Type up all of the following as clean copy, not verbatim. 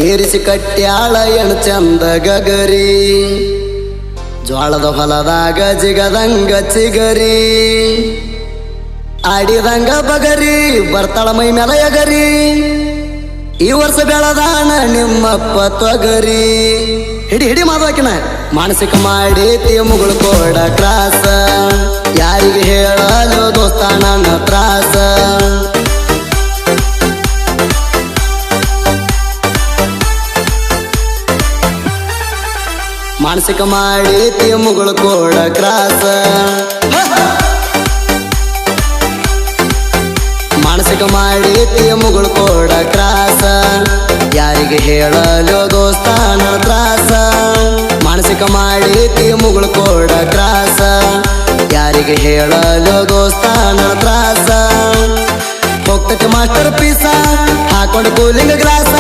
ಏರಿಸಿ ಕಟ್ಟ್ಯಾಳ ಎಣ ಚಂದ ಗಗರಿ ಜ್ವಾಳದ ಹೊಲದಾಗ ಜಿಗದಂಗ ಚಿಗರಿ ಆಡಿದಂಗ ಬಗರಿ ಬರ್ತಾಳ ಮೈ ಮೇಲ ಎಗರಿ ಈ ವರ್ಷ ಬೆಳದಾನ ನಿಮ್ಮಪ್ಪ ತೊಗರಿ ಹಿಡಿ ಹಿಡಿ ಮಾದಕಿನ ಮಾನಸಿಕ ಮಾಡೈತಿ ಮುಗುಳು ಕೋಡ ಕ್ರಾಸ ಯಾರಿಗೆ ಹೇಳಲು ದೋಸ್ತ ನನ್ನ ತ್ರಾಸ ಮಾನಸಿಕ ಮಾಡೈತಿ ಮುಗುಳು ಕೋಡ ಕ್ರಾಸ ಮಾನಸಿಕ ಮಾಡೈತಿ ಮುಗುಳು ಕೋಡ ಕ್ರಾಸ ಯಾರಿಗೆ ಹೇಳಲು ದೋಸ್ತ ನನ್ನ ತ್ರಾಸ ಮಾನಸಿಕ ಮಾಡೈತಿ ಮುಗುಳು ಕೋಡ ಕ್ರಾಸ ಯಾರಿಗೆ ಹೇಳಲು ದೋಸ್ತ ನನ್ನ ತ್ರಾಸ ಹೋಗ್ತಕ್ಕೆ ಮಾಸ್ಟರ್ ಪೀಸ ಹಾಕೊಂಡು ಕೂಲಿಂಗ್ ಗ್ಲಾಸ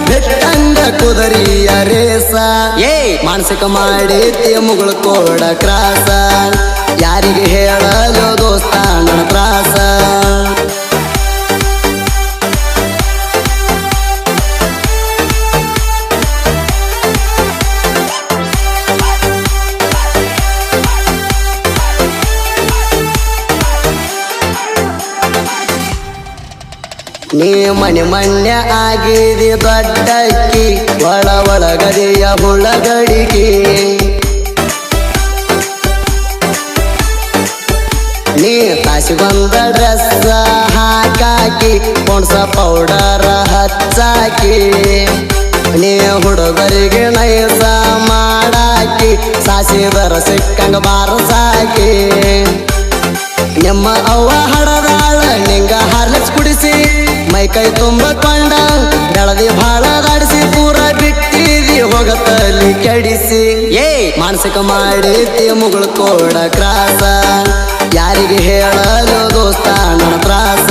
ಬೆಟ್ಟಂಗ ಕುದರಿಯ ರೇಸ ಮಾನಸಿಕ ಮಾಡೈತಿ ಮುಗುಳು ಕೋಡ ಕ್ರಾಸ ಯಾರಿಗೆ ಹೇಳಲು ದೋಸ್ತ ನನ್ನ ತ್ರಾಸ ನೀ ಮನೆ ಮನ್ಯ ಆಗಿದಿ ದೊಡ್ಡಕ್ಕಿ ಒಳಗದಿಯ ಹುಳಗಡಿಗೆ ನೀ ತಾಸಿಗೊಂದ ಡ್ರೆಸ್ ಹಾಕಾಕಿ ಪೊಣಸ ಪೌಡರ್ ಹಚ್ಚಾಕಿ ನೀ ಹುಡುಗರಿಗೆ ನೈಸ ಮಾಡಾಕಿ ಸಾಸಿದರ ಸಿಕ್ಕಂಗ ಬಾರಸಾಕಿ ನಿಮ್ಮ ಅವ್ವ ಹಡದಾಳ ನಿಂಗ ಹಾರ್ಲಿಕ್ಸ್ ಕುಡಿಸಿ ಮೈ ಕೈ ತುಂಬಕೊಂಡ ಬೆಳದಿ ಭಾಳ ದಾಡಿಸಿ ಪೂರ ಬಿಟ್ಟಿದಿ ಹೋಗತಲ್ಲಿ ಕೆಡಿಸಿ ಮಾನಸಿಕ ಮಾಡೈತಿ ಮುಗುಳು ಕೋಡ ಕ್ರಾಸ ಯಾರಿಗೆ ಹೇಳಲು ದೋಸ್ತ ನನ್ನ ತ್ರಾಸ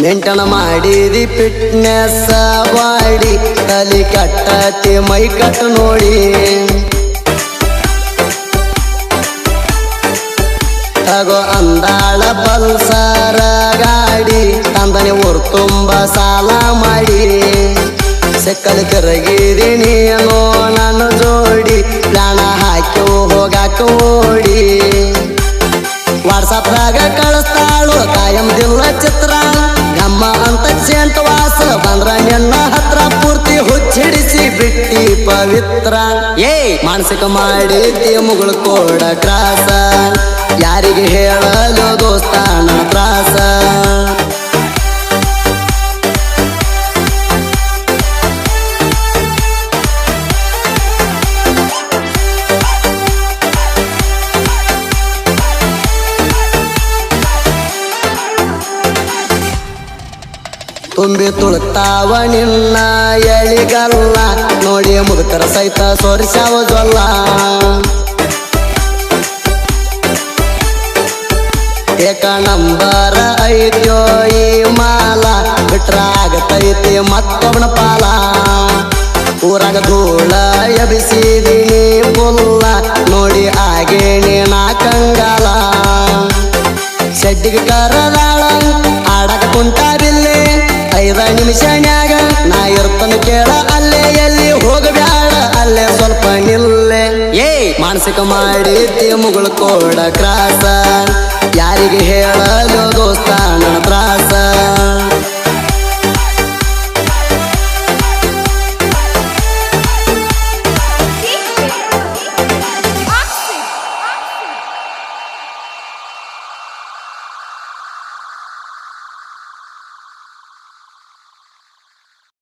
ಮೆಂಟನ ಮಾಡಿದಿ ಫಿಟ್ನೆಸ್ ಬಾಡಿ ತಲಿ ಕಟ್ಟತಿ ಮೈ ಕಟ್ ನೋಡಿ ತಗೋ ಅಂದಾಳ ಪಲ್ಸರ ಗಾಡಿ ತಂದನೆ ಊರು ತುಂಬ ಸಾಲ ಮಾಡಿ ಸೆಕ್ಕಲ್ ತಿರುಗಿದಿ ನೀನು ನನ್ನ ಜೋಡಿ ಪ್ರಾಣ ಹಾಕಿ ಹೋಗಾಕ ಓಡಿ ವಾಟ್ಸಪ್ದಾಗ ಕಳಿಸ್ತಾಳು ಕಾಯಂ ದಿಲ್ಲ ಚಿತ್ರ ನಮ್ಮ ಅಂತ ಸೆಂಟ್ ವಾಸ ಬಂದ್ರ ನಿನ್ನ ಹತ್ರ ಪೂರ್ತಿ ಹುಚ್ಚಿಡಿಸಿ ಬಿಟ್ಟಿ ಪವಿತ್ರ ಮಾನಸಿಕ ಮಾಡೈತಿ ಮುಗುಳು ಕೋಡ ಕ್ರಾಸ ಯಾರಿಗೆ ಹೇಳಲು ದೋಸ್ತ ನನ್ನ ತ್ರಾಸ ತುಂಬಿ ತುಳುತ್ತಾವ ನಿನ್ನ ಎಳಿಗಲ್ಲ ನೋಡಿ ಮುದುಕರ ಸಹಿತ ಸೋರಿಸಾವ ಜೊಲ್ಲ ಏಕ ನಂಬರ ಐತ್ಯೋ ಈ ಮಾಲ ಬಿಟ್ರ ಆಗತೈತಿ ಮತ್ತೊಬ್ಬನ ಪಾಲ ಊರಾಗ ಧೂಳ ಎಬಿಸಿದೀನಿ ಪುಲ್ಲ ನೋಡಿ ಆಗೇನಿ ನಾ ಕಂಗಾಲ ಶೆಡ್ಡಿಗೆ ಕರದಾಳ ಆಡಕ ಕುಂಟಾಬಿಲ್ಲೆ 5 ನಿಮಿಷನ್ಯಾಗ ನಾ ಇರ್ತನ ಕೇಳ ಅಲ್ಲೇ ಎಲ್ಲಿ ಹೋಗಬ್ಯಾಡ ಅಲ್ಲೇ ಸ್ವಲ್ಪ ನಿಲ್ಲೆ ಮಾನಸಿಕ ಮಾಡೈತಿ ಮುಗುಳು ಕೋಡ ಕ್ರಾಸ ಯಾರಿಗೆ ಹೇಳಲು ದೋಸ್ತ ನನ್ನ ತ್ರಾಸ